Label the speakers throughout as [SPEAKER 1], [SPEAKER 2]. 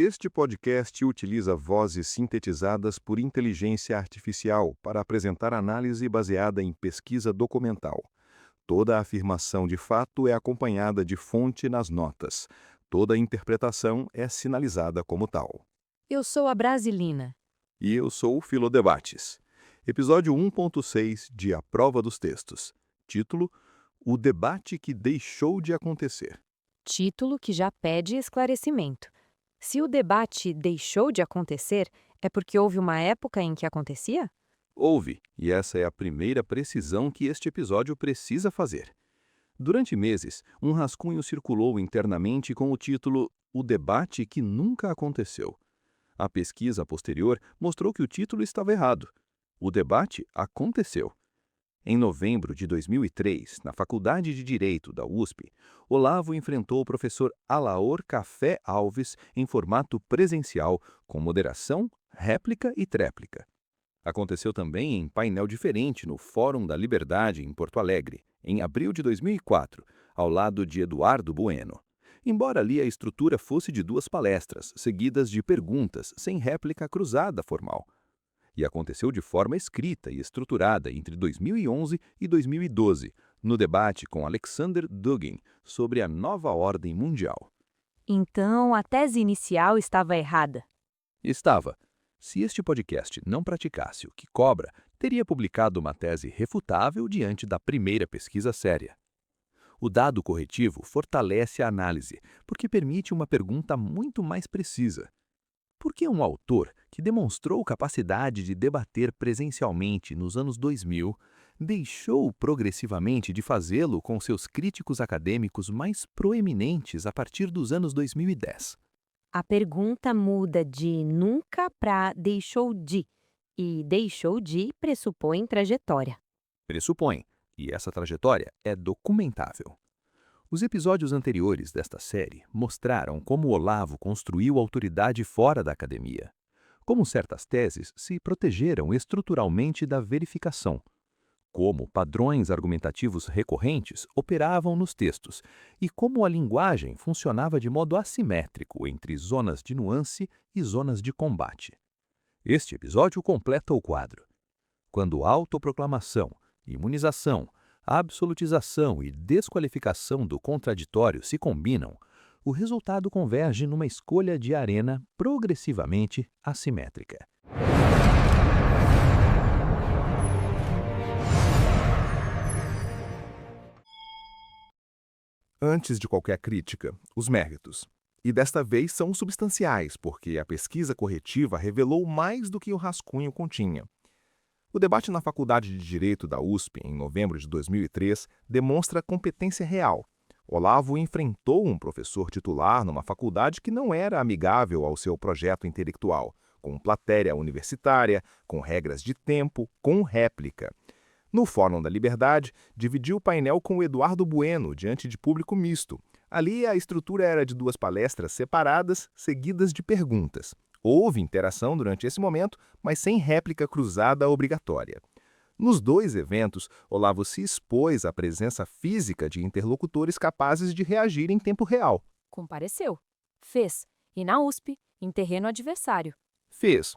[SPEAKER 1] Este podcast utiliza vozes sintetizadas por inteligência artificial para apresentar análise baseada em pesquisa documental. Toda afirmação de fato é acompanhada de fonte nas notas. Toda interpretação é sinalizada como tal.
[SPEAKER 2] Eu sou a Brasilina.
[SPEAKER 1] E eu sou o Filodebates. Episódio 1.6 de A Prova dos Textos. Título: O debate que deixou de acontecer.
[SPEAKER 2] Título que já pede esclarecimento. Se o debate deixou de acontecer, é porque houve uma época em que acontecia?
[SPEAKER 1] Houve, e essa é a primeira precisão que este episódio precisa fazer. Durante meses, um rascunho circulou internamente com o título O Debate que Nunca Aconteceu. A pesquisa posterior mostrou que o título estava errado. O debate aconteceu. Em novembro de 2003, na Faculdade de Direito da USP, Olavo enfrentou o professor Alaor Café Alves em formato presencial, com moderação, réplica e tréplica. Aconteceu também em painel diferente no Fórum da Liberdade, em Porto Alegre, em abril de 2004, ao lado de Eduardo Bueno. Embora ali a estrutura fosse de duas palestras, seguidas de perguntas, sem réplica cruzada formal. E aconteceu de forma escrita e estruturada entre 2011 e 2012, no debate com Alexander Dugin sobre a nova ordem mundial.
[SPEAKER 2] Então, a tese inicial estava errada.
[SPEAKER 1] Estava. Se este podcast não praticasse o que cobra, teria publicado uma tese refutável diante da primeira pesquisa séria. O dado corretivo fortalece a análise, porque permite uma pergunta muito mais precisa. Por que um autor que demonstrou capacidade de debater presencialmente nos anos 2000 deixou progressivamente de fazê-lo com seus críticos acadêmicos mais proeminentes a partir dos anos 2010?
[SPEAKER 2] A pergunta muda de nunca para deixou de, e deixou de pressupõe trajetória.
[SPEAKER 1] Pressupõe, e essa trajetória é documentável. Os episódios anteriores desta série mostraram como Olavo construiu autoridade fora da academia, como certas teses se protegeram estruturalmente da verificação, como padrões argumentativos recorrentes operavam nos textos e como a linguagem funcionava de modo assimétrico entre zonas de nuance e zonas de combate. Este episódio completa o quadro. Quando autoproclamação, imunização, absolutização e desqualificação do contraditório se combinam, o resultado converge numa escolha de arena progressivamente assimétrica. Antes de qualquer crítica, os méritos. E desta vez são substanciais, porque a pesquisa corretiva revelou mais do que o rascunho continha. O debate na Faculdade de Direito da USP, em novembro de 2003, demonstra competência real. Olavo enfrentou um professor titular numa faculdade que não era amigável ao seu projeto intelectual, com plateia universitária, com regras de tempo, com réplica. No Fórum da Liberdade, dividiu o painel com o Eduardo Bueno, diante de público misto. Ali, a estrutura era de duas palestras separadas, seguidas de perguntas. Houve interação durante esse momento, mas sem réplica cruzada obrigatória. Nos dois eventos, Olavo se expôs à presença física de interlocutores capazes de reagir em tempo real.
[SPEAKER 2] Compareceu. Fez. E na USP, em terreno adversário.
[SPEAKER 1] Fez.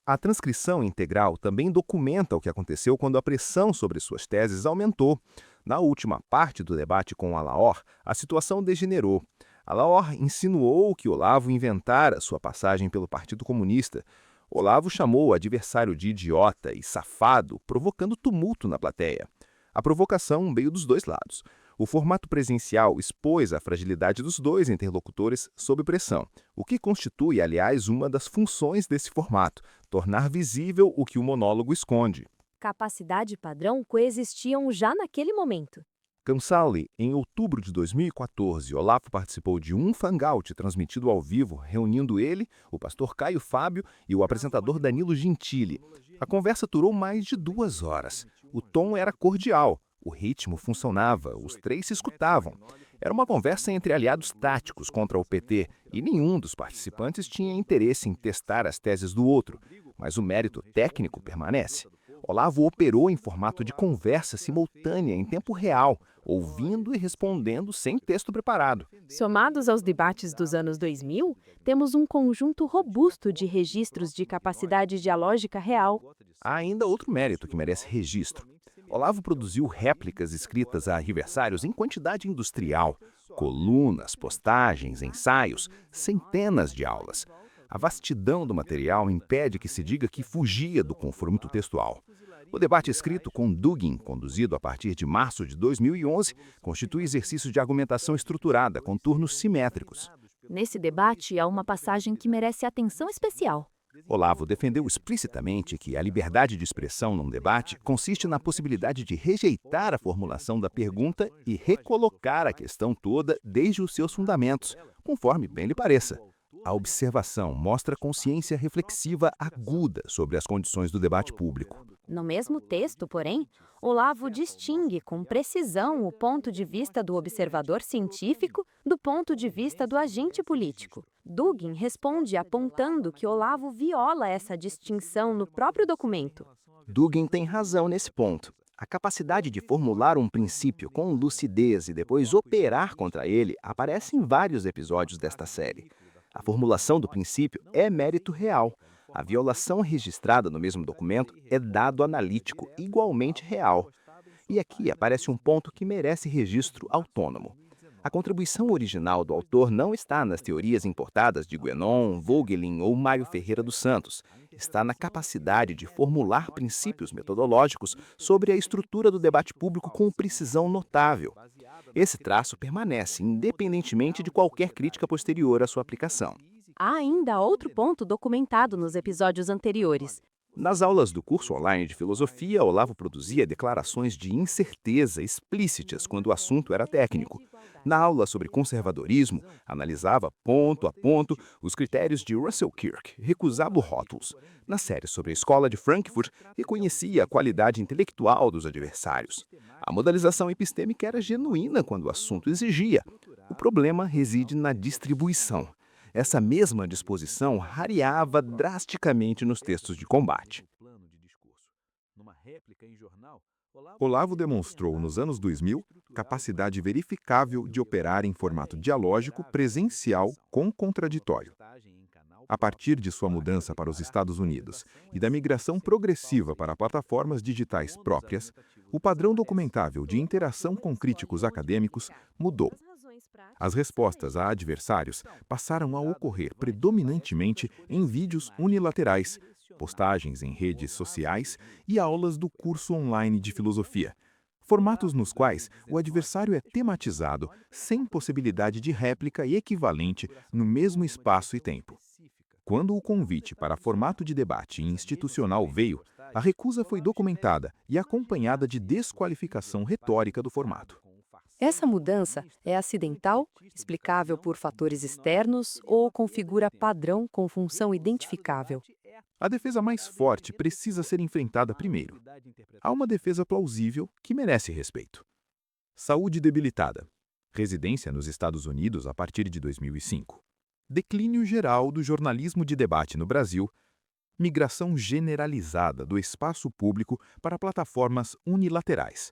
[SPEAKER 1] A transcrição integral também documenta o que aconteceu quando a pressão sobre suas teses aumentou. Na última parte do debate com Alaor, a situação degenerou. Alaor insinuou que Olavo inventara sua passagem pelo Partido Comunista. Olavo chamou o adversário de idiota e safado, provocando tumulto na plateia. A provocação veio dos dois lados. O formato presencial expôs a fragilidade dos dois interlocutores sob pressão, o que constitui, aliás, uma das funções desse formato, tornar visível o que o monólogo esconde.
[SPEAKER 2] Capacidade e padrão coexistiam já naquele momento.
[SPEAKER 1] Camsali, em outubro de 2014, Olavo participou de um Fangout transmitido ao vivo, reunindo ele, o pastor Caio Fábio e o apresentador Danilo Gentili. A conversa durou mais de 2 horas. O tom era cordial, o ritmo funcionava, os três se escutavam. Era uma conversa entre aliados táticos contra o PT e nenhum dos participantes tinha interesse em testar as teses do outro, mas o mérito técnico permanece. Olavo operou em formato de conversa simultânea em tempo real,
[SPEAKER 3] ouvindo e respondendo sem texto preparado.
[SPEAKER 4] Somados aos debates dos anos 2000, temos um conjunto robusto de registros de capacidade dialógica real.
[SPEAKER 3] Há ainda outro mérito que merece registro. Olavo produziu réplicas escritas a aniversários em quantidade industrial, colunas, postagens, ensaios, centenas de aulas. A vastidão do material impede que se diga que fugia do confronto textual. O debate escrito com Dugin, conduzido a partir de março de 2011, constitui exercício de argumentação estruturada, com turnos simétricos.
[SPEAKER 4] Nesse debate, há uma passagem que merece atenção especial.
[SPEAKER 3] Olavo defendeu explicitamente que a liberdade de expressão num debate consiste na possibilidade de rejeitar a formulação da pergunta e recolocar a questão toda desde os seus fundamentos, conforme bem lhe pareça. A observação mostra consciência reflexiva aguda sobre as condições do debate público.
[SPEAKER 2] No mesmo texto, porém, Olavo distingue com precisão o ponto de vista do observador científico do ponto de vista do agente político. Dugin responde apontando que Olavo viola essa distinção no próprio documento.
[SPEAKER 3] Dugin tem razão nesse ponto. A capacidade de formular um princípio com lucidez e depois operar contra ele aparece em vários episódios desta série. A formulação do princípio é mérito real. A violação registrada no mesmo documento é dado analítico igualmente real. E aqui aparece um ponto que merece registro autônomo. A contribuição original do autor não está nas teorias importadas de Guénon, Vogelin ou Mário Ferreira dos Santos. Está na capacidade de formular princípios metodológicos sobre a estrutura do debate público com precisão notável. Esse traço permanece independentemente de qualquer crítica posterior à sua aplicação.
[SPEAKER 4] Há ainda outro ponto documentado nos episódios anteriores.
[SPEAKER 3] Nas aulas do curso online de filosofia, Olavo produzia declarações de incerteza explícitas quando o assunto era técnico. Na aula sobre conservadorismo, analisava ponto a ponto os critérios de Russell Kirk, recusava rótulos. Na série sobre a escola de Frankfurt, reconhecia a qualidade intelectual dos adversários. A modalização epistêmica era genuína quando o assunto exigia. O problema reside na distribuição. Essa mesma disposição rareava drasticamente nos textos de combate.
[SPEAKER 1] Olavo demonstrou, nos anos 2000, capacidade verificável de operar em formato dialógico presencial com contraditório. A partir de sua mudança para os Estados Unidos e da migração progressiva para plataformas digitais próprias, o padrão documentável de interação com críticos acadêmicos mudou. As respostas a adversários passaram a ocorrer predominantemente em vídeos unilaterais, postagens em redes sociais e aulas do curso online de filosofia, formatos nos quais o adversário é tematizado sem possibilidade de réplica equivalente no mesmo espaço e tempo. Quando o convite para formato de debate institucional veio, a recusa foi documentada e acompanhada de desqualificação retórica do formato.
[SPEAKER 2] Essa mudança é acidental, explicável por fatores externos ou configura padrão com função identificável?
[SPEAKER 1] A defesa mais forte precisa ser enfrentada primeiro. Há uma defesa plausível que merece respeito. Saúde debilitada. Residência nos Estados Unidos a partir de 2005. Declínio geral do jornalismo de debate no Brasil. Migração generalizada do espaço público para plataformas unilaterais.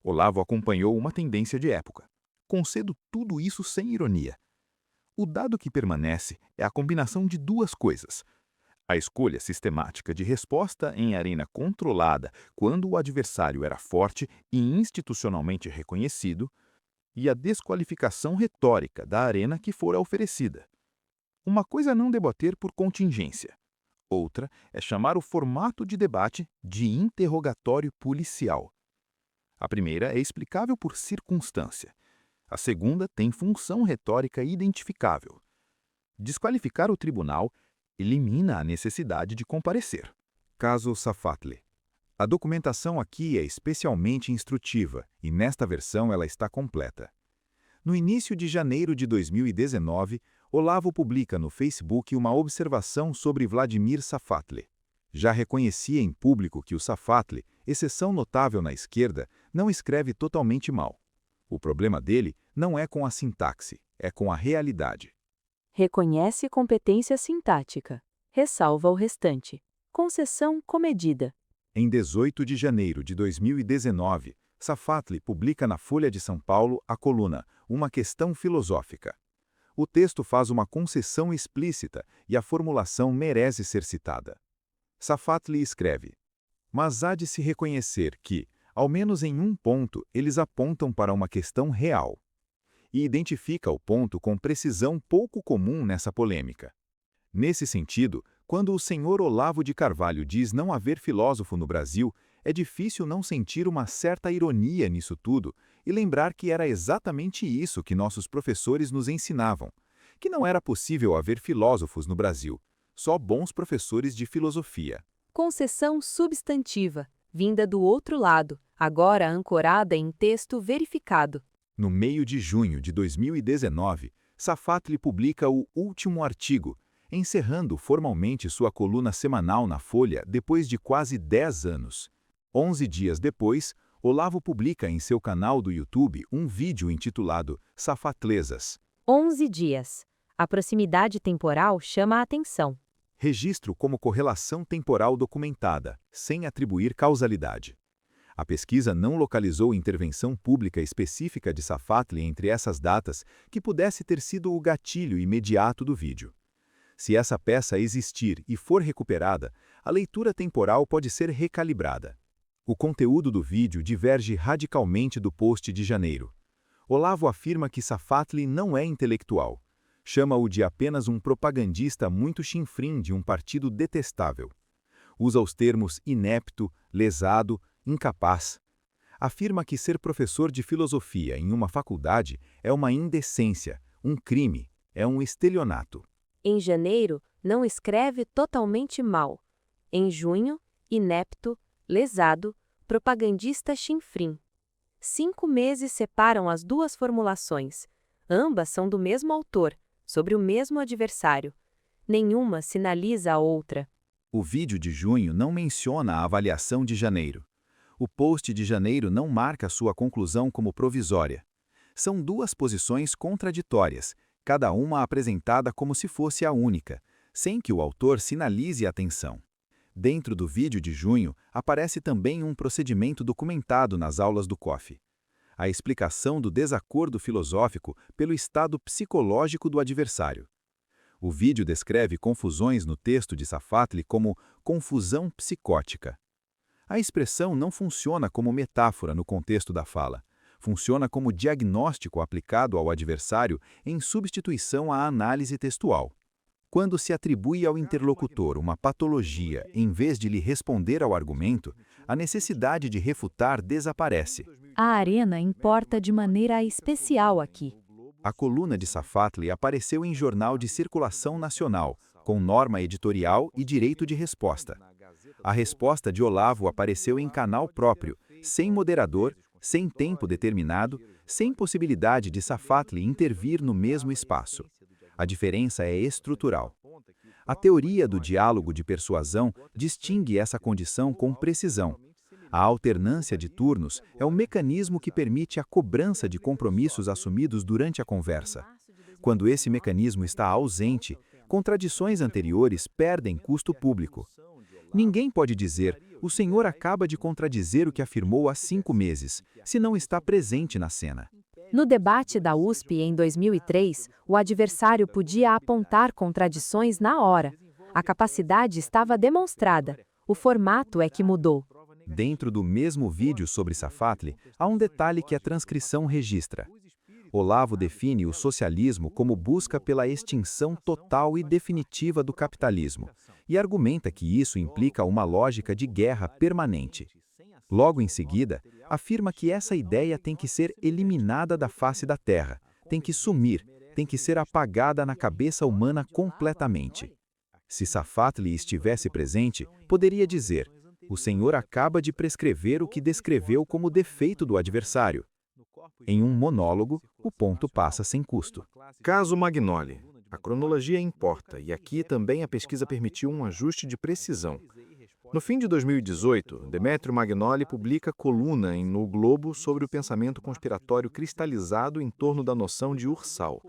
[SPEAKER 1] Olavo acompanhou uma tendência de época. Concedo tudo isso sem ironia. O dado que permanece é a combinação de duas coisas: a escolha sistemática de resposta em arena controlada quando o adversário era forte e institucionalmente reconhecido, e a desqualificação retórica da arena que fora oferecida. Uma coisa é não debater por contingência. Outra é chamar o formato de debate de interrogatório policial. A primeira é explicável por circunstância. A segunda tem função retórica identificável. Desqualificar o tribunal elimina a necessidade de comparecer. Caso Safatli. A documentação aqui é especialmente instrutiva e nesta versão ela está completa. No início de janeiro de 2019, Olavo publica no Facebook uma observação sobre Vladimir Safatli. Já reconhecia em público que o Safatli, exceção notável na esquerda, não escreve totalmente mal. O problema dele não é com a sintaxe, é com a realidade.
[SPEAKER 4] Reconhece competência sintática. Ressalva o restante. Concessão comedida.
[SPEAKER 1] Em 18 de janeiro de 2019,
[SPEAKER 5] Safatli publica na Folha de São Paulo a coluna Uma Questão Filosófica. O texto faz uma concessão explícita e a formulação merece ser citada. Safatli escreve: mas há de se reconhecer que, ao menos em um ponto, eles apontam para uma questão real. E identifica o ponto com precisão pouco comum nessa polêmica. Nesse sentido, quando o senhor Olavo de Carvalho diz não haver filósofo no Brasil, é difícil não sentir uma certa ironia nisso tudo e lembrar que era exatamente isso que nossos professores nos ensinavam, que não era possível haver filósofos no Brasil, só bons professores de filosofia.
[SPEAKER 4] Concessão substantiva, vinda do outro lado, agora ancorada em texto verificado.
[SPEAKER 5] No meio de junho de 2019, Safatli publica o último artigo, encerrando formalmente sua coluna semanal na Folha depois de quase 10 anos. 11 dias depois, Olavo publica em seu canal do YouTube um vídeo intitulado Safatlesas.
[SPEAKER 2] 11 dias. A proximidade temporal chama a atenção.
[SPEAKER 5] Registro como correlação temporal documentada, sem atribuir causalidade. A pesquisa não localizou intervenção pública específica de Safatli entre essas datas que pudesse ter sido o gatilho imediato do vídeo. Se essa peça existir e for recuperada, a leitura temporal pode ser recalibrada. O conteúdo do vídeo diverge radicalmente do post de janeiro. Olavo afirma que Safatli não é intelectual. Chama-o de apenas um propagandista muito chinfrim de um partido detestável. Usa os termos inepto, lesado, incapaz. Afirma que ser professor de filosofia em uma faculdade é uma indecência, um crime, é um estelionato.
[SPEAKER 2] Em janeiro, não escreve totalmente mal. Em junho, inepto, lesado, propagandista chinfrim. 5 meses separam as duas formulações. Ambas são do mesmo autor, sobre o mesmo adversário. Nenhuma sinaliza a outra.
[SPEAKER 5] O vídeo de junho não menciona a avaliação de janeiro. O post de janeiro não marca sua conclusão como provisória. São duas posições contraditórias, cada uma apresentada como se fosse a única, sem que o autor sinalize a tensão. Dentro do vídeo de junho, aparece também um procedimento documentado nas aulas do COF. A explicação do desacordo filosófico pelo estado psicológico do adversário. O vídeo descreve confusões no texto de Safatli como confusão psicótica. A expressão não funciona como metáfora no contexto da fala. Funciona como diagnóstico aplicado ao adversário em substituição à análise textual. Quando se atribui ao interlocutor uma patologia em vez de lhe responder ao argumento, a necessidade de refutar desaparece.
[SPEAKER 4] A arena importa de maneira especial aqui.
[SPEAKER 5] A coluna de Safatli apareceu em jornal de circulação nacional, com norma editorial e direito de resposta. A resposta de Olavo apareceu em canal próprio, sem moderador, sem tempo determinado, sem possibilidade de Safatli intervir no mesmo espaço. A diferença é estrutural. A teoria do diálogo de persuasão distingue essa condição com precisão. A alternância de turnos é o mecanismo que permite a cobrança de compromissos assumidos durante a conversa. Quando esse mecanismo está ausente, contradições anteriores perdem custo público. Ninguém pode dizer, o senhor acaba de contradizer o que afirmou há 5 meses, se não está presente na cena.
[SPEAKER 4] No debate da USP em 2003, o adversário podia apontar contradições na hora. A capacidade estava demonstrada. O formato é que mudou.
[SPEAKER 5] Dentro do mesmo vídeo sobre Safatli, há um detalhe que a transcrição registra. Olavo define o socialismo como busca pela extinção total e definitiva do capitalismo, e argumenta que isso implica uma lógica de guerra permanente. Logo em seguida, afirma que essa ideia tem que ser eliminada da face da Terra, tem que sumir, tem que ser apagada na cabeça humana completamente. Se Safatli estivesse presente, poderia dizer: o senhor acaba de prescrever o que descreveu como defeito do adversário. Em um monólogo, o ponto passa sem custo.
[SPEAKER 6] Caso Magnoli. A cronologia importa, e aqui também a pesquisa permitiu um ajuste de precisão. No fim de 2018, Demétrio Magnoli publica coluna no Globo sobre o pensamento conspiratório cristalizado em torno da noção de ursal.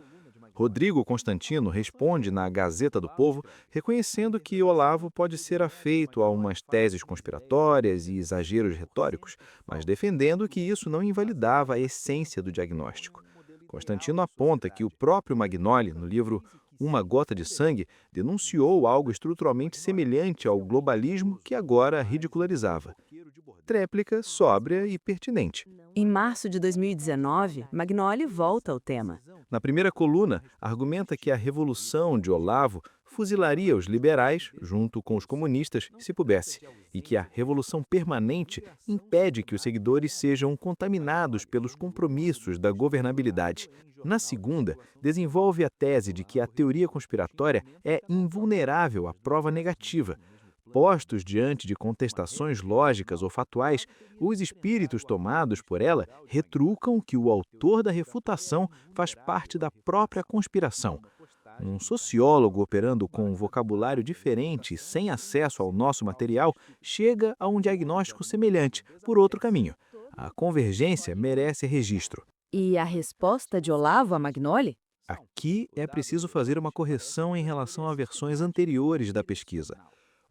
[SPEAKER 6] Rodrigo Constantino responde na Gazeta do Povo, reconhecendo que Olavo pode ser afeito a umas teses conspiratórias e exageros retóricos, mas defendendo que isso não invalidava a essência do diagnóstico. Constantino aponta que o próprio Magnoli, no livro Uma Gota de Sangue, denunciou algo estruturalmente semelhante ao globalismo que agora ridicularizava. Tréplica, sóbria e pertinente.
[SPEAKER 7] Em março de 2019, Magnoli volta ao tema.
[SPEAKER 6] Na primeira coluna, argumenta que a revolução de Olavo fuzilaria os liberais, junto com os comunistas, se pudesse, e que a revolução permanente impede que os seguidores sejam contaminados pelos compromissos da governabilidade. Na segunda, desenvolve a tese de que a teoria conspiratória é invulnerável à prova negativa. Postos diante de contestações lógicas ou fatuais, os espíritos tomados por ela retrucam que o autor da refutação faz parte da própria conspiração. Um sociólogo operando com um vocabulário diferente e sem acesso ao nosso material chega a um diagnóstico semelhante, por outro caminho. A convergência merece registro.
[SPEAKER 7] E a resposta de Olavo a Magnoli?
[SPEAKER 6] Aqui é preciso fazer uma correção em relação a versões anteriores da pesquisa.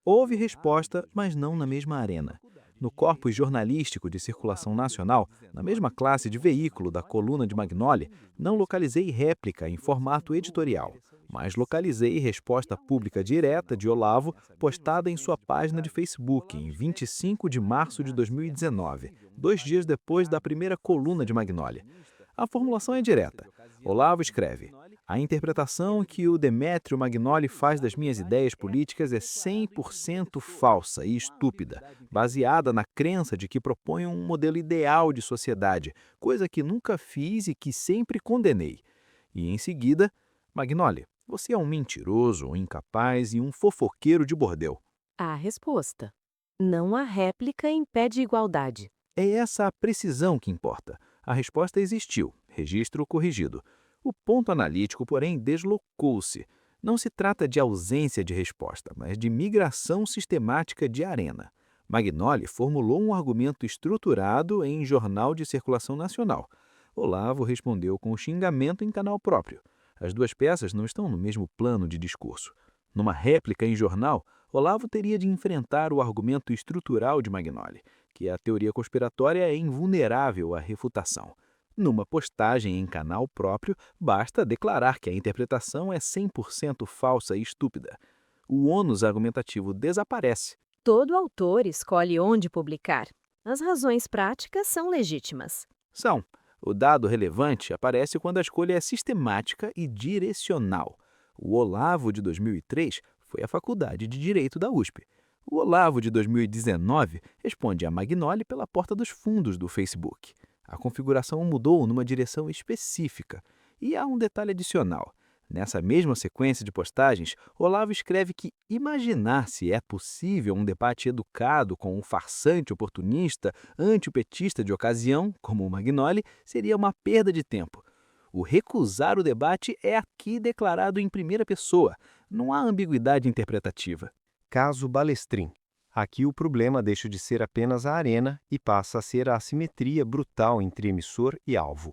[SPEAKER 6] Houve resposta, mas não na mesma arena. No corpus jornalístico de circulação nacional, na mesma classe de veículo da coluna de Magnoli, não localizei réplica em formato editorial, mas localizei resposta pública direta de Olavo postada em sua página de Facebook em 25 de março de 2019, 2 dias depois da primeira coluna de Magnoli. A formulação é direta. Olavo escreve: a interpretação que o Demétrio Magnoli faz das minhas ideias políticas é 100% falsa e estúpida, baseada na crença de que proponho um modelo ideal de sociedade, coisa que nunca fiz e que sempre condenei. E em seguida, Magnoli, você é um mentiroso, um incapaz e um fofoqueiro de bordel.
[SPEAKER 7] A resposta. Não há réplica impede igualdade.
[SPEAKER 6] É essa a precisão que importa. A resposta existiu, registro corrigido. O ponto analítico, porém, deslocou-se. Não se trata de ausência de resposta, mas de migração sistemática de arena. Magnoli formulou um argumento estruturado em jornal de circulação nacional. Olavo respondeu com xingamento em canal próprio. As duas peças não estão no mesmo plano de discurso. Numa réplica em jornal, Olavo teria de enfrentar o argumento estrutural de Magnoli, que a teoria conspiratória é invulnerável à refutação. Numa postagem em canal próprio, basta declarar que a interpretação é 100% falsa e estúpida. O ônus argumentativo desaparece.
[SPEAKER 2] Todo autor escolhe onde publicar. As razões práticas são legítimas.
[SPEAKER 6] São. O dado relevante aparece quando a escolha é sistemática e direcional. O Olavo de 2003 foi a Faculdade de Direito da USP. O Olavo de 2019 responde a Magnoli pela porta dos fundos do Facebook. A configuração mudou numa direção específica. E há um detalhe adicional. Nessa mesma sequência de postagens, Olavo escreve que imaginar se é possível um debate educado com um farsante oportunista, antipetista de ocasião, como o Magnoli, seria uma perda de tempo. O recusar o debate é aqui declarado em primeira pessoa. Não há ambiguidade interpretativa.
[SPEAKER 8] Caso Balestrin. Aqui o problema deixa de ser apenas a arena e passa a ser a assimetria brutal entre emissor e alvo.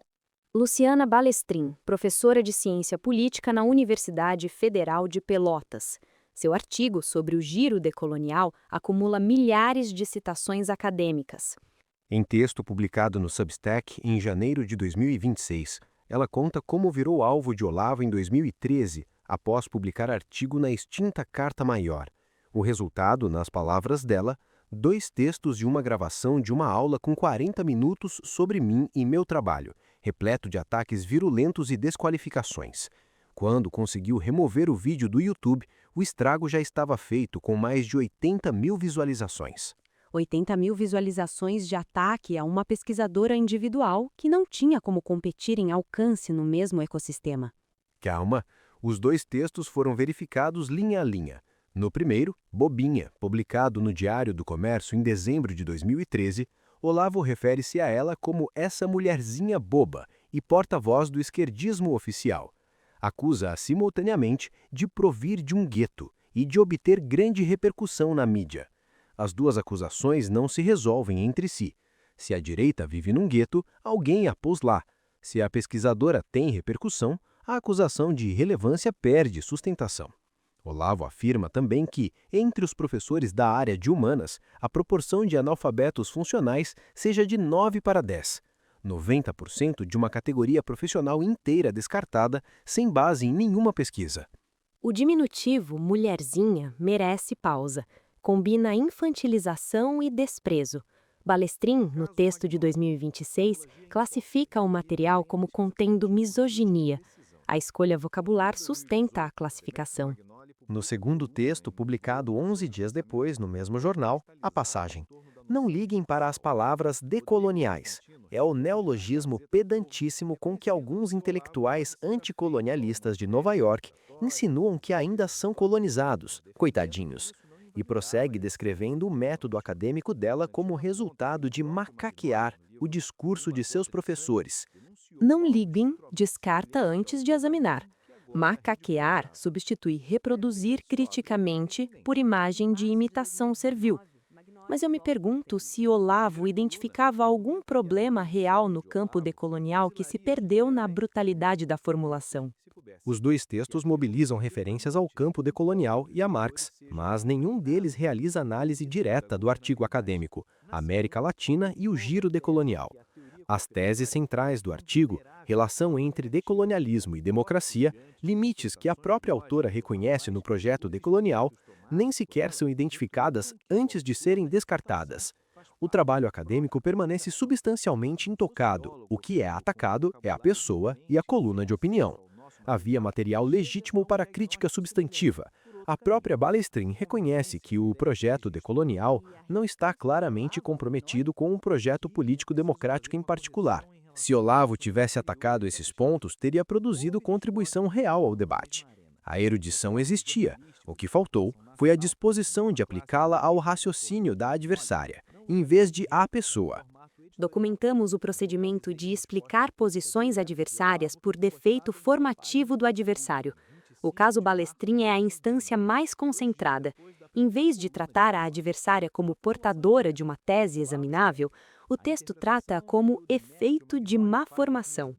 [SPEAKER 2] Luciana Balestrin, professora de Ciência Política na Universidade Federal de Pelotas. Seu artigo sobre o giro decolonial acumula milhares de citações acadêmicas.
[SPEAKER 8] Em texto publicado no Substack em janeiro de 2026, ela conta como virou alvo de Olavo em 2013, após publicar artigo na extinta Carta Maior. O resultado, nas palavras dela, 2 textos e uma gravação de uma aula com 40 minutos sobre mim e meu trabalho, repleto de ataques virulentos e desqualificações. Quando conseguiu remover o vídeo do YouTube, o estrago já estava feito com mais de 80 mil visualizações.
[SPEAKER 7] 80 mil visualizações de ataque a uma pesquisadora individual que não tinha como competir em alcance no mesmo ecossistema.
[SPEAKER 8] Calma, os 2 textos foram verificados linha a linha. No primeiro, Bobinha, publicado no Diário do Comércio em dezembro de 2013, Olavo refere-se a ela como essa mulherzinha boba e porta-voz do esquerdismo oficial. Acusa-a simultaneamente de provir de um gueto e de obter grande repercussão na mídia. As duas acusações não se resolvem entre si. Se a direita vive num gueto, alguém a pôs lá. Se a pesquisadora tem repercussão, a acusação de irrelevância perde sustentação. Olavo afirma também que, entre os professores da área de humanas, a proporção de analfabetos funcionais seja de 9 para 10, 90% de uma categoria profissional inteira descartada, sem base em nenhuma pesquisa.
[SPEAKER 7] O diminutivo mulherzinha merece pausa. Combina infantilização e desprezo. Balestrin, no texto de 2026, classifica o material como contendo misoginia. A escolha vocabular sustenta a classificação.
[SPEAKER 9] No segundo texto, publicado 11 dias depois, no mesmo jornal, a passagem: "Não liguem para as palavras decoloniais. É o neologismo pedantíssimo com que alguns intelectuais anticolonialistas de Nova York insinuam que ainda são colonizados, coitadinhos." E prossegue descrevendo o método acadêmico dela como resultado de macaquear o discurso de seus professores.
[SPEAKER 7] Não liguem descarta antes de examinar. Macaquear substitui reproduzir criticamente por imagem de imitação servil. Mas eu me pergunto se Olavo identificava algum problema real no campo decolonial que se perdeu na brutalidade da formulação.
[SPEAKER 9] Os dois textos mobilizam referências ao campo decolonial e a Marx, mas nenhum deles realiza análise direta do artigo acadêmico, América Latina e o giro decolonial. As teses centrais do artigo, relação entre decolonialismo e democracia, limites que a própria autora reconhece no projeto decolonial, nem sequer são identificadas antes de serem descartadas. O trabalho acadêmico permanece substancialmente intocado. O que é atacado é a pessoa e a coluna de opinião. Havia material legítimo para crítica substantiva. A própria Balestrin reconhece que o projeto decolonial não está claramente comprometido com um projeto político-democrático em particular. Se Olavo tivesse atacado esses pontos, teria produzido contribuição real ao debate. A erudição existia. O que faltou foi a disposição de aplicá-la ao raciocínio da adversária, em vez de à pessoa.
[SPEAKER 7] Documentamos o procedimento de explicar posições adversárias por defeito formativo do adversário. O caso Balestrin é a instância mais concentrada. Em vez de tratar a adversária como portadora de uma tese examinável, o texto trata-a como efeito de má formação.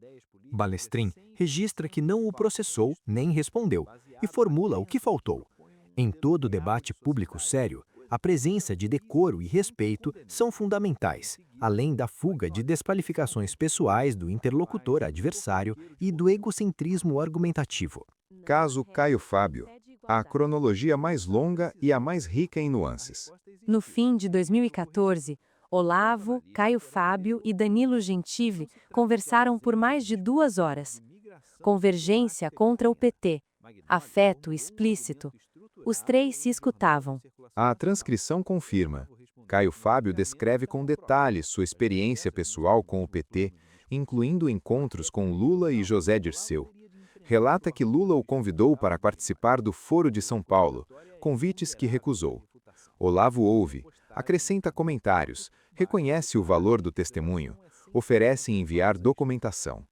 [SPEAKER 9] Balestrin registra que não o processou nem respondeu e formula o que faltou. Em todo debate público sério, a presença de decoro e respeito são fundamentais, além da fuga de desqualificações pessoais do interlocutor adversário e do egocentrismo argumentativo.
[SPEAKER 1] Caso Caio Fábio, a cronologia mais longa e a mais rica em nuances.
[SPEAKER 4] No fim de 2014, Olavo, Caio Fábio e Danilo Gentili conversaram por mais de 2 horas. Convergência contra o PT. Afeto explícito. Os 3 se escutavam.
[SPEAKER 1] A transcrição confirma. Caio Fábio descreve com detalhes sua experiência pessoal com o PT, incluindo encontros com Lula e José Dirceu. Relata que Lula o convidou para participar do Foro de São Paulo, convites que recusou. Olavo ouve, acrescenta comentários, reconhece o valor do testemunho, oferece enviar documentação.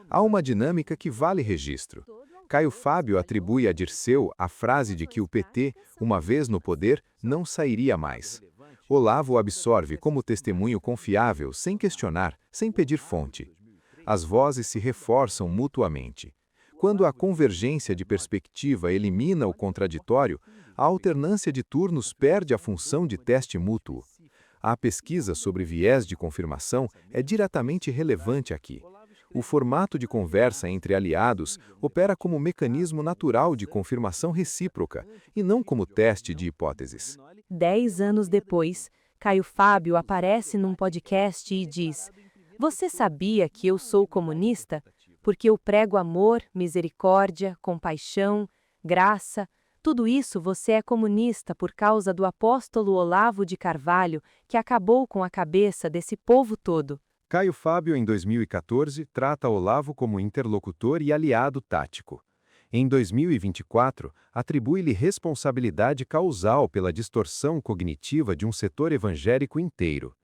[SPEAKER 1] Há uma dinâmica que vale registro. Caio Fábio atribui a Dirceu a frase de que o PT, uma vez no poder, não sairia mais. Olavo o absorve como testemunho confiável, sem questionar, sem pedir fonte. As vozes se reforçam mutuamente. Quando a convergência de perspectiva elimina o contraditório, a alternância de turnos perde a função de teste mútuo. A pesquisa sobre viés de confirmação é diretamente relevante aqui. O formato de conversa entre aliados opera como mecanismo natural de confirmação recíproca e não como teste de hipóteses.
[SPEAKER 4] 10 anos depois, Caio Fábio aparece num podcast e diz: "Você sabia que eu sou comunista? Porque eu prego amor, misericórdia, compaixão, graça. Tudo isso você é comunista por causa do apóstolo Olavo de Carvalho, que acabou com a cabeça desse povo todo."
[SPEAKER 1] Caio Fábio, em 2014, trata Olavo como interlocutor e aliado tático. Em 2024, atribui-lhe responsabilidade causal pela distorção cognitiva de um setor evangélico inteiro.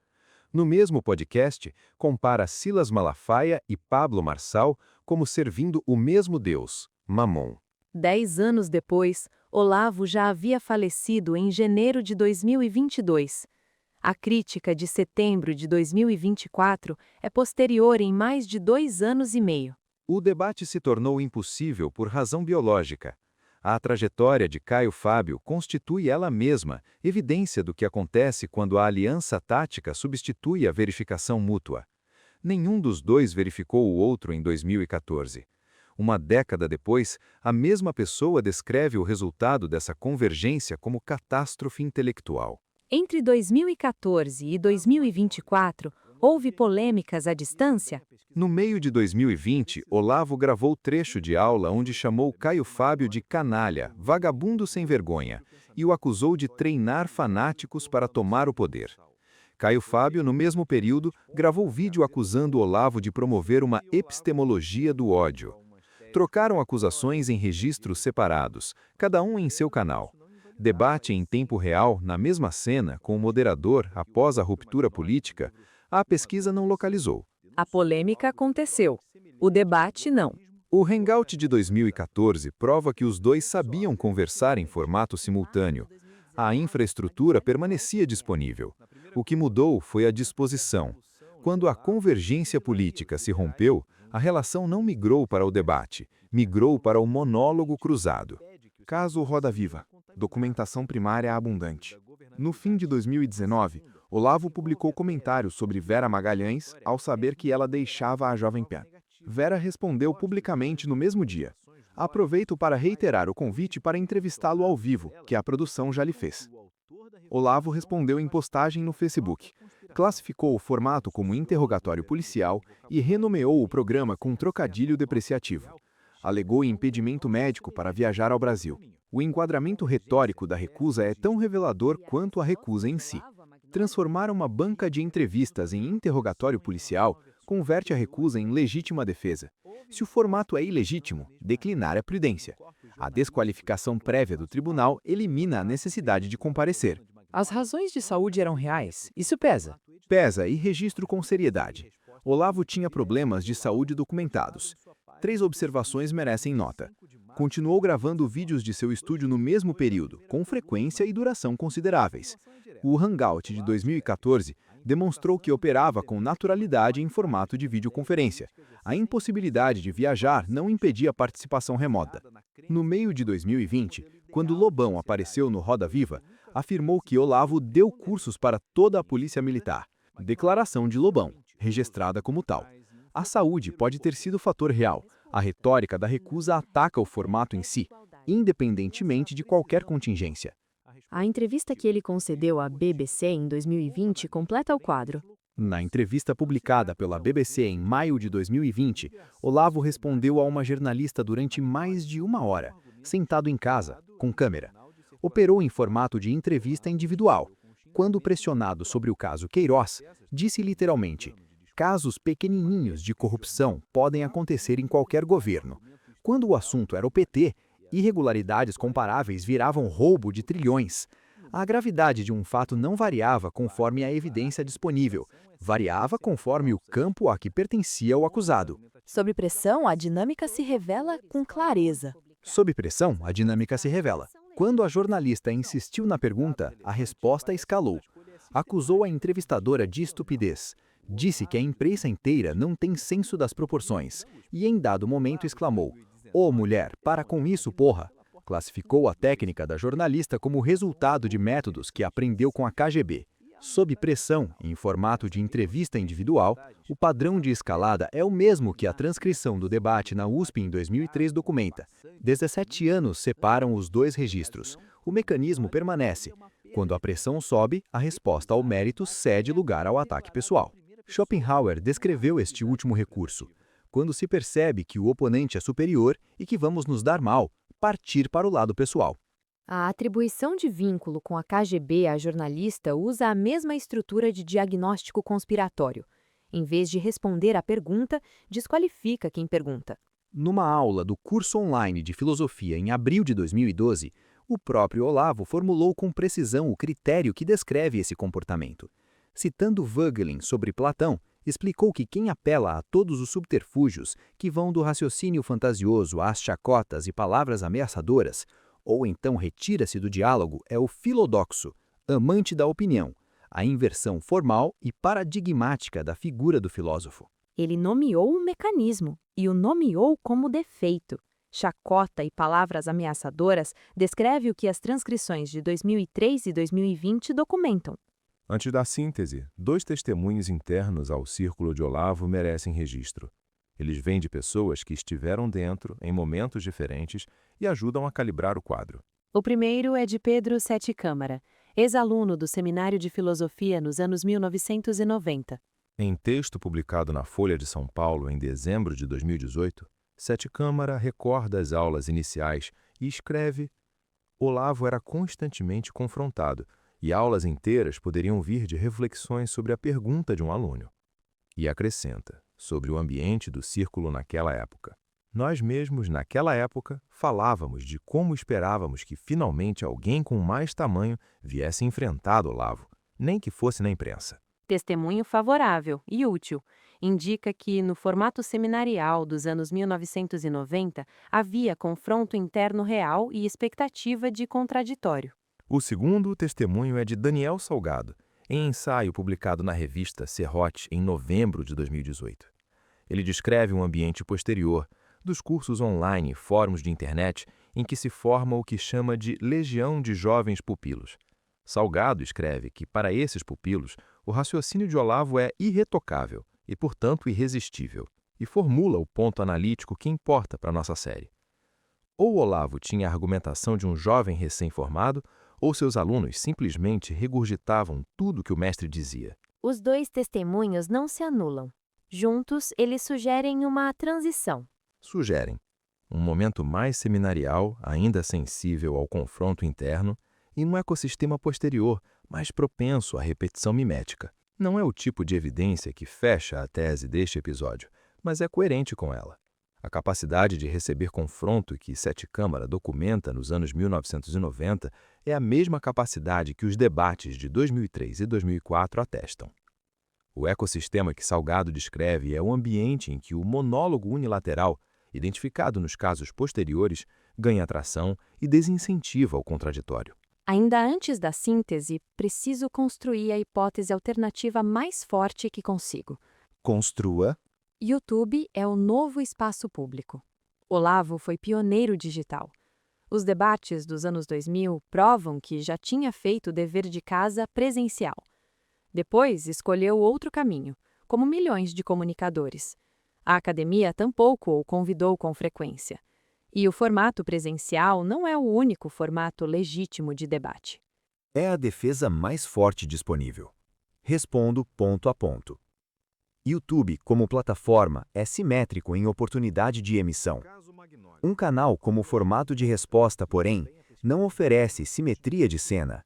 [SPEAKER 1] No mesmo podcast, compara Silas Malafaia e Pablo Marçal como servindo o mesmo Deus, Mamon.
[SPEAKER 4] 10 anos depois, Olavo já havia falecido em janeiro de 2022. A crítica de setembro de 2024 é posterior em mais de 2 anos e meio.
[SPEAKER 5] O debate se tornou impossível por razão biológica. A trajetória de Caio Fábio constitui ela mesma evidência do que acontece quando a aliança tática substitui a verificação mútua. Nenhum dos dois verificou o outro em 2014. Uma década depois, a mesma pessoa descreve o resultado dessa convergência como catástrofe intelectual.
[SPEAKER 4] Entre 2014 e 2024, houve polêmicas à distância?
[SPEAKER 5] No meio de 2020, Olavo gravou trecho de aula onde chamou Caio Fábio de canalha, vagabundo sem vergonha, e o acusou de treinar fanáticos para tomar o poder. Caio Fábio, no mesmo período, gravou vídeo acusando Olavo de promover uma epistemologia do ódio. Trocaram acusações em registros separados, cada um em seu canal. Debate em tempo real, na mesma cena, com o moderador após a ruptura política, a pesquisa não localizou.
[SPEAKER 4] A polêmica aconteceu. O debate não.
[SPEAKER 5] O Hangout de 2014 prova que os dois sabiam conversar em formato simultâneo. A infraestrutura permanecia disponível. O que mudou foi a disposição. Quando a convergência política se rompeu, a relação não migrou para o debate, migrou para o monólogo cruzado.
[SPEAKER 10] Caso Roda Viva. Documentação primária abundante. No fim de 2019, Olavo publicou comentários sobre Vera Magalhães ao saber que ela deixava a Jovem Pan. Vera respondeu publicamente no mesmo dia. Aproveito para reiterar o convite para entrevistá-lo ao vivo, que a produção já lhe fez. Olavo respondeu em postagem no Facebook. Classificou o formato como interrogatório policial e renomeou o programa com trocadilho depreciativo. Alegou impedimento médico para viajar ao Brasil. O enquadramento retórico da recusa é tão revelador quanto a recusa em si. Transformar uma banca de entrevistas em interrogatório policial converte a recusa em legítima defesa. Se o formato é ilegítimo, declinar é prudência. A desqualificação prévia do tribunal elimina a necessidade de comparecer.
[SPEAKER 11] As razões de saúde eram reais. Isso pesa.
[SPEAKER 3] Pesa e registro com seriedade. Olavo tinha problemas de saúde documentados. 3 observações merecem nota. Continuou gravando vídeos de seu estúdio no mesmo período, com frequência e duração consideráveis. O Hangout de 2014 demonstrou que operava com naturalidade em formato de videoconferência. A impossibilidade de viajar não impedia a participação remota. No meio de 2020, quando Lobão apareceu no Roda Viva, afirmou que Olavo deu cursos para toda a polícia militar. Declaração de Lobão, registrada como tal. A saúde pode ter sido fator real. A retórica da recusa ataca o formato em si, independentemente de qualquer contingência.
[SPEAKER 7] A entrevista que ele concedeu à BBC em 2020 completa o quadro.
[SPEAKER 3] Na entrevista publicada pela BBC em maio de 2020, Olavo respondeu a uma jornalista durante mais de 1 hora, sentado em casa, com câmera. Operou em formato de entrevista individual. Quando pressionado sobre o caso Queiroz, disse literalmente: casos pequenininhos de corrupção podem acontecer em qualquer governo. Quando o assunto era o PT, irregularidades comparáveis viravam roubo de trilhões. A gravidade de um fato não variava conforme a evidência disponível, variava conforme o campo a que pertencia o acusado.
[SPEAKER 2] Sob pressão, a dinâmica se revela com clareza.
[SPEAKER 3] Sob pressão, a dinâmica se revela. Quando a jornalista insistiu na pergunta, a resposta escalou. Acusou a entrevistadora de estupidez. Disse que a imprensa inteira não tem senso das proporções e, em dado momento, exclamou: "Ô mulher, para com isso, porra!" Classificou a técnica da jornalista como resultado de métodos que aprendeu com a KGB. Sob pressão, em formato de entrevista individual, o padrão de escalada é o mesmo que a transcrição do debate na USP em 2003 documenta. 17 anos separam os dois registros. O mecanismo permanece. Quando a pressão sobe, a resposta ao mérito cede lugar ao ataque pessoal. Schopenhauer descreveu este último recurso. Quando se percebe que o oponente é superior e que vamos nos dar mal, partir para o lado pessoal.
[SPEAKER 2] A atribuição de vínculo com a KGB à jornalista usa a mesma estrutura de diagnóstico conspiratório. Em vez de responder à pergunta, desqualifica quem pergunta.
[SPEAKER 3] Numa aula do curso online de filosofia em abril de 2012, o próprio Olavo formulou com precisão o critério que descreve esse comportamento. Citando Voegelin sobre Platão, explicou que quem apela a todos os subterfúgios, que vão do raciocínio fantasioso às chacotas e palavras ameaçadoras, ou então retira-se do diálogo, é o filodoxo, amante da opinião, a inversão formal e paradigmática da figura do filósofo.
[SPEAKER 7] Ele nomeou um mecanismo e o nomeou como defeito. Chacota e palavras ameaçadoras descreve o que as transcrições de 2003 e 2020 documentam.
[SPEAKER 1] Antes da síntese, 2 testemunhos internos ao Círculo de Olavo merecem registro. Eles vêm de pessoas que estiveram dentro em momentos diferentes e ajudam a calibrar o quadro.
[SPEAKER 4] O primeiro é de Pedro Sete Câmara, ex-aluno do Seminário de Filosofia nos anos 1990.
[SPEAKER 1] Em texto publicado na Folha de São Paulo em dezembro de 2018, Sete Câmara recorda as aulas iniciais e escreve: Olavo era constantemente confrontado, e aulas inteiras poderiam vir de reflexões sobre a pergunta de um aluno. E acrescenta, sobre o ambiente do círculo naquela época. Nós mesmos, naquela época, falávamos de como esperávamos que finalmente alguém com mais tamanho viesse enfrentar Olavo, nem que fosse na imprensa.
[SPEAKER 4] Testemunho favorável e útil. Indica que, no formato seminarial dos anos 1990, havia confronto interno real e expectativa de contraditório.
[SPEAKER 1] O segundo testemunho é de Daniel Salgado, em ensaio publicado na revista Serrote em novembro de 2018. Ele descreve um ambiente posterior, dos cursos online e fóruns de internet, em que se forma o que chama de legião de jovens pupilos. Salgado escreve que, para esses pupilos, o raciocínio de Olavo é irretocável e, portanto, irresistível, e formula o ponto analítico que importa para nossa série. Ou Olavo tinha a argumentação de um jovem recém-formado, ou seus alunos simplesmente regurgitavam tudo que o mestre dizia.
[SPEAKER 2] Os 2 testemunhos não se anulam. Juntos, eles sugerem uma transição.
[SPEAKER 1] Sugerem um momento mais seminarial, ainda sensível ao confronto interno, e um ecossistema posterior, mais propenso à repetição mimética. Não é o tipo de evidência que fecha a tese deste episódio, mas é coerente com ela. A capacidade de receber confronto que Sete Câmara documenta nos anos 1990 é a mesma capacidade que os debates de 2003 e 2004 atestam. O ecossistema que Salgado descreve é o ambiente em que o monólogo unilateral, identificado nos casos posteriores, ganha atração e desincentiva o contraditório.
[SPEAKER 4] Ainda antes da síntese, preciso construir a hipótese alternativa mais forte que consigo.
[SPEAKER 3] Construa.
[SPEAKER 4] YouTube é o novo espaço público. Olavo foi pioneiro digital. Os debates dos anos 2000 provam que já tinha feito o dever de casa presencial. Depois, escolheu outro caminho, como milhões de comunicadores. A academia tampouco o convidou com frequência. E o formato presencial não é o único formato legítimo de debate.
[SPEAKER 5] É a defesa mais forte disponível. Respondo ponto a ponto. YouTube, como plataforma, é simétrico em oportunidade de emissão. Um canal como formato de resposta, porém, não oferece simetria de cena.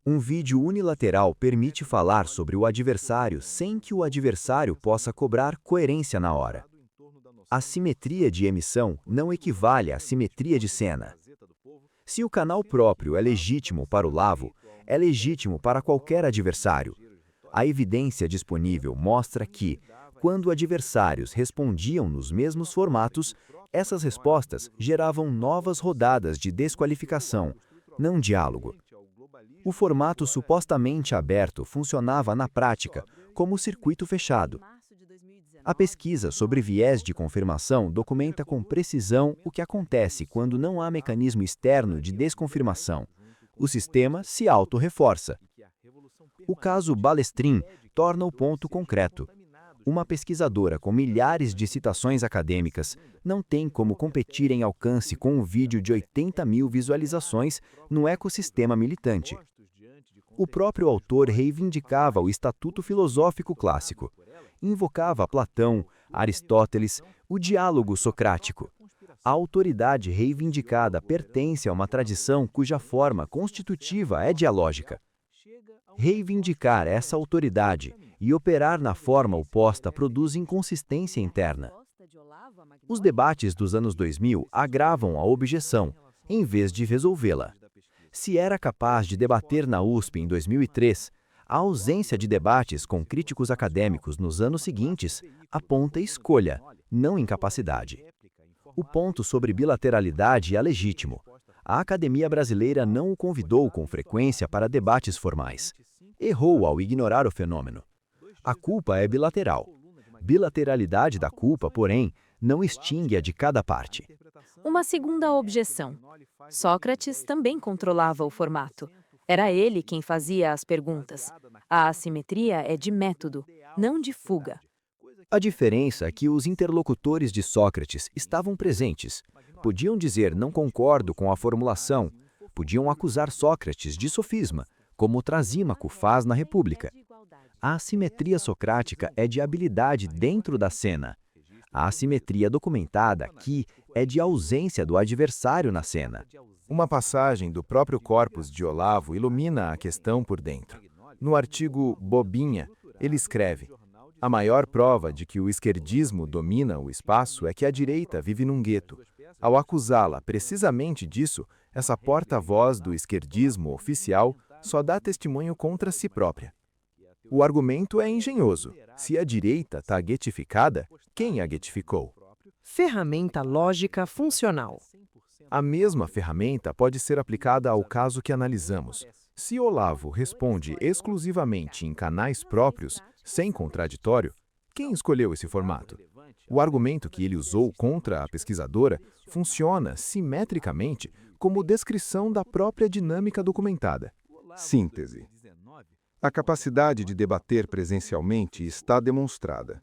[SPEAKER 5] Um vídeo unilateral permite falar sobre o adversário sem que o adversário possa cobrar coerência na hora. A simetria de emissão não equivale à simetria de cena. Se o canal próprio é legítimo para o Olavo, é legítimo para qualquer adversário. A evidência disponível mostra que, quando adversários respondiam nos mesmos formatos, essas respostas geravam novas rodadas de desqualificação, não diálogo. O formato supostamente aberto funcionava na prática como circuito fechado. A pesquisa sobre viés de confirmação documenta com precisão o que acontece quando não há mecanismo externo de desconfirmação. O sistema se autorreforça. O caso Balestrin torna o ponto concreto. Uma pesquisadora com milhares de citações acadêmicas não tem como competir em alcance com um vídeo de 80 mil visualizações no ecossistema militante. O próprio autor reivindicava o estatuto filosófico clássico. Invocava Platão, Aristóteles, o diálogo socrático. A autoridade reivindicada pertence a uma tradição cuja forma constitutiva é dialógica. Reivindicar essa autoridade e operar na forma oposta produz inconsistência interna. Os debates dos anos 2000 agravam a objeção, em vez de resolvê-la. Se era capaz de debater na USP em 2003, a ausência de debates com críticos acadêmicos nos anos seguintes aponta escolha, não incapacidade. O ponto sobre bilateralidade é legítimo. A academia brasileira não o convidou com frequência para debates formais. Errou ao ignorar o fenômeno. A culpa é bilateral.
[SPEAKER 3] Bilateralidade da culpa, porém, não extingue a de cada parte.
[SPEAKER 4] Uma segunda objeção. Sócrates também controlava o formato. Era ele quem fazia as perguntas. A assimetria é de método, não de fuga.
[SPEAKER 3] A diferença é que os interlocutores de Sócrates estavam presentes. Podiam dizer não concordo com a formulação. Podiam acusar Sócrates de sofisma, como Trasímaco faz na República. A assimetria socrática é de habilidade dentro da cena. A assimetria documentada aqui é de ausência do adversário na cena.
[SPEAKER 10] Uma passagem do próprio corpus de Olavo ilumina a questão por dentro. No artigo Bobinha, ele escreve: a maior prova de que o esquerdismo domina o espaço é que a direita vive num gueto. Ao acusá-la precisamente disso, essa porta-voz do esquerdismo oficial só dá testemunho contra si própria. O argumento é engenhoso. Se a direita está guetificada, quem a guetificou?
[SPEAKER 11] Ferramenta lógica funcional.
[SPEAKER 10] A mesma ferramenta pode ser aplicada ao caso que analisamos. Se Olavo responde exclusivamente em canais próprios, sem contraditório, quem escolheu esse formato? O argumento que ele usou contra a pesquisadora funciona simetricamente como descrição da própria dinâmica documentada.
[SPEAKER 1] Síntese. A capacidade de debater presencialmente está demonstrada.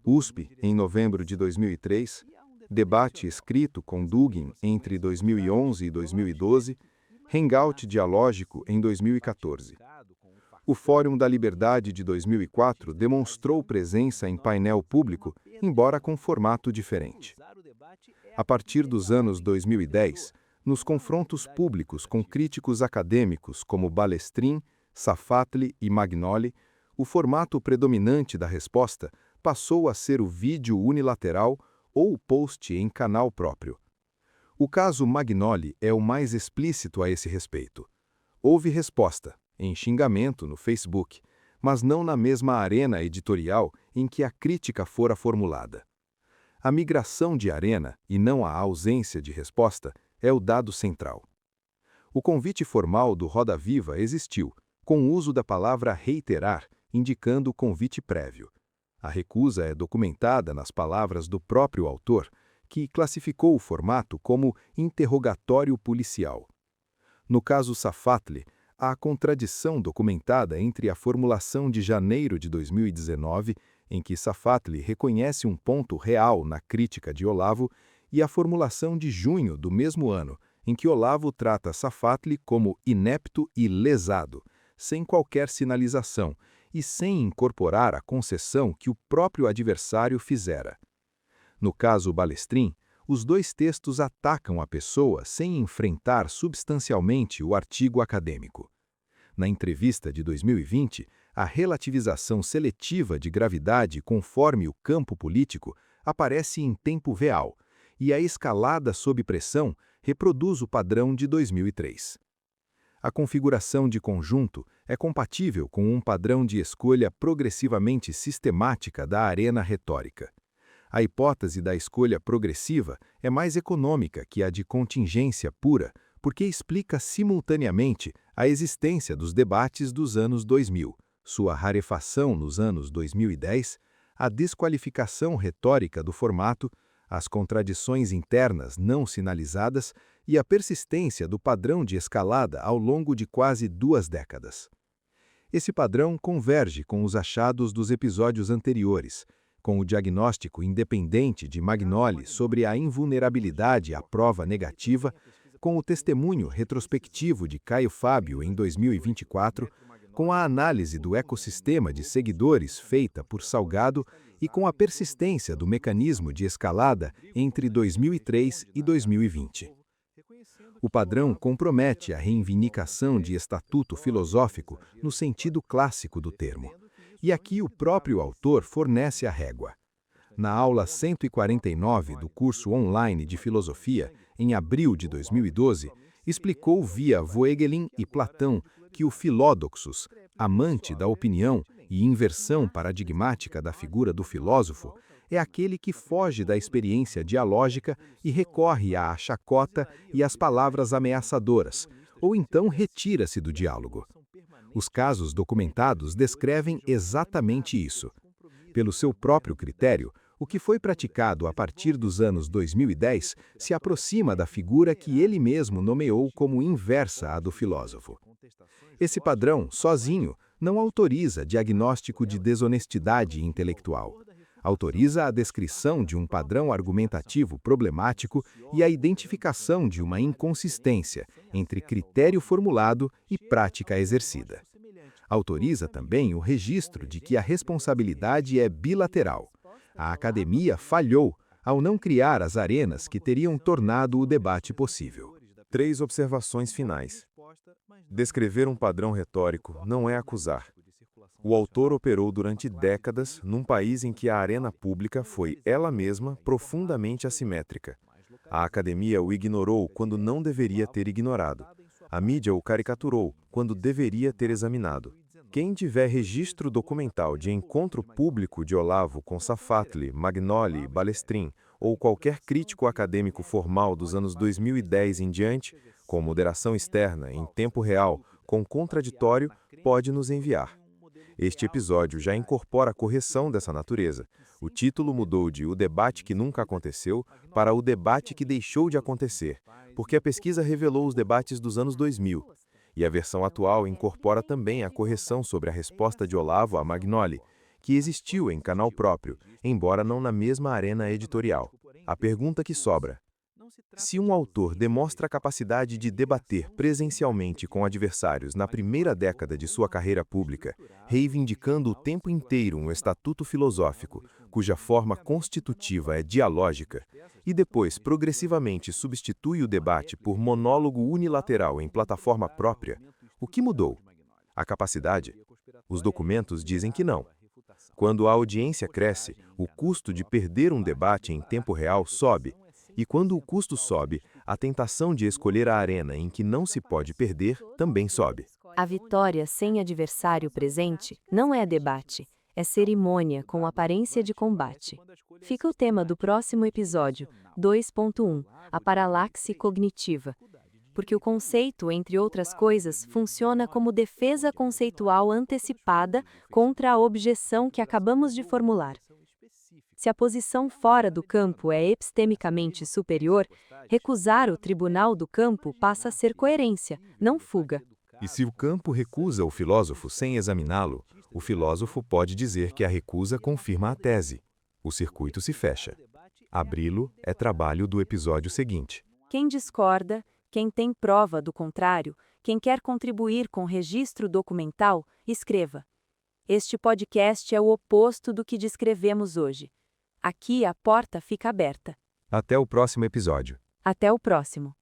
[SPEAKER 1] USP, em novembro de 2003, debate escrito com Dugin entre 2011 e 2012, Hangout dialógico em 2014. O Fórum da Liberdade de 2004 demonstrou presença em painel público, embora com formato diferente. A partir dos anos 2010, nos confrontos públicos com críticos acadêmicos como Balestrin, Safatli e Magnoli, o formato predominante da resposta passou a ser o vídeo unilateral ou o post em canal próprio. O caso Magnoli é o mais explícito a esse respeito. Houve resposta, em xingamento no Facebook, mas não na mesma arena editorial em que a crítica fora formulada. A migração de arena, e não a ausência de resposta, é o dado central. O convite formal do Roda Viva existiu, com o uso da palavra reiterar, indicando o convite prévio. A recusa é documentada nas palavras do próprio autor, que classificou o formato como interrogatório policial. No caso Safatli, há contradição documentada entre a formulação de janeiro de 2019, em que Safatli reconhece um ponto real na crítica de Olavo, e a formulação de junho do mesmo ano, em que Olavo trata Safatli como inepto e lesado, sem qualquer sinalização e sem incorporar a concessão que o próprio adversário fizera. No caso Balestrin, os dois textos atacam a pessoa sem enfrentar substancialmente o artigo acadêmico. Na entrevista de 2020, a relativização seletiva de gravidade conforme o campo político aparece em tempo real, e a escalada sob pressão reproduz o padrão de 2003. A configuração de conjunto é compatível com um padrão de escolha progressivamente sistemática da arena retórica. A hipótese da escolha progressiva é mais econômica que a de contingência pura, porque explica simultaneamente a existência dos debates dos anos 2000, sua rarefação nos anos 2010, a desqualificação retórica do formato, as contradições internas não sinalizadas e a persistência do padrão de escalada ao longo de quase 2 décadas. Esse padrão converge com os achados dos episódios anteriores, com o diagnóstico independente de Magnoli sobre a invulnerabilidade à prova negativa, com o testemunho retrospectivo de Caio Fábio em 2024, com a análise do ecossistema de seguidores feita por Salgado e com a persistência do mecanismo de escalada entre 2003 e 2020. O padrão compromete a reivindicação de estatuto filosófico no sentido clássico do termo. E aqui o próprio autor fornece a régua. Na aula 149 do curso online de filosofia, em abril de 2012, explicou via Voegelin e Platão que o filódoxos, amante da opinião e inversão paradigmática da figura do filósofo, é aquele que foge da experiência dialógica e recorre à chacota e às palavras ameaçadoras, ou então retira-se do diálogo. Os casos documentados descrevem exatamente isso.
[SPEAKER 5] Pelo seu próprio critério, o que foi praticado a partir dos anos 2010 se aproxima da figura que ele mesmo nomeou como inversa à do filósofo. Esse padrão, sozinho, não autoriza diagnóstico de desonestidade intelectual. Autoriza a descrição de um padrão argumentativo problemático e a identificação de uma inconsistência entre critério formulado e prática exercida. Autoriza também o registro de que a responsabilidade é bilateral. A academia falhou ao não criar as arenas que teriam tornado o debate possível.
[SPEAKER 10] 3 observações finais. Descrever um padrão retórico não é acusar. O autor operou durante décadas num país em que a arena pública foi, ela mesma, profundamente assimétrica. A academia o ignorou quando não deveria ter ignorado. A mídia o caricaturou quando deveria ter examinado. Quem tiver registro documental de encontro público de Olavo com Safatli, Magnoli e Balestrin, ou qualquer crítico acadêmico formal dos anos 2010 em diante, com moderação externa, em tempo real, com contraditório, pode nos enviar. Este episódio já incorpora correção dessa natureza. O título mudou de O Debate que Nunca Aconteceu para O Debate que Deixou de Acontecer, porque a pesquisa revelou os debates dos anos 2000. E a versão atual incorpora também a correção sobre a resposta de Olavo a Magnoli, que existiu em canal próprio, embora não na mesma arena editorial. A pergunta que sobra: se um autor demonstra a capacidade de debater presencialmente com adversários na primeira década de sua carreira pública, reivindicando o tempo inteiro um estatuto filosófico, cuja forma constitutiva é dialógica, e depois progressivamente substitui o debate por monólogo unilateral em plataforma própria, o que mudou? A capacidade? Os documentos dizem que não. Quando a audiência cresce, o custo de perder um debate em tempo real sobe. E quando o custo sobe, a tentação de escolher a arena em que não se pode perder também sobe.
[SPEAKER 4] A vitória sem adversário presente não é debate, é cerimônia com aparência de combate. Fica o tema do próximo episódio, 2.1, a paralaxe cognitiva. Porque o conceito, entre outras coisas, funciona como defesa conceitual antecipada contra a objeção que acabamos de formular. Se a posição fora do campo é epistemicamente superior, recusar o tribunal do campo passa a ser coerência, não fuga.
[SPEAKER 5] E se o campo recusa o filósofo sem examiná-lo, o filósofo pode dizer que a recusa confirma a tese. O circuito se fecha. Abri-lo é trabalho do episódio seguinte.
[SPEAKER 4] Quem discorda, quem tem prova do contrário, quem quer contribuir com registro documental, escreva. Este podcast é o oposto do que descrevemos hoje. Aqui a porta fica aberta.
[SPEAKER 5] Até o próximo episódio.
[SPEAKER 4] Até o próximo.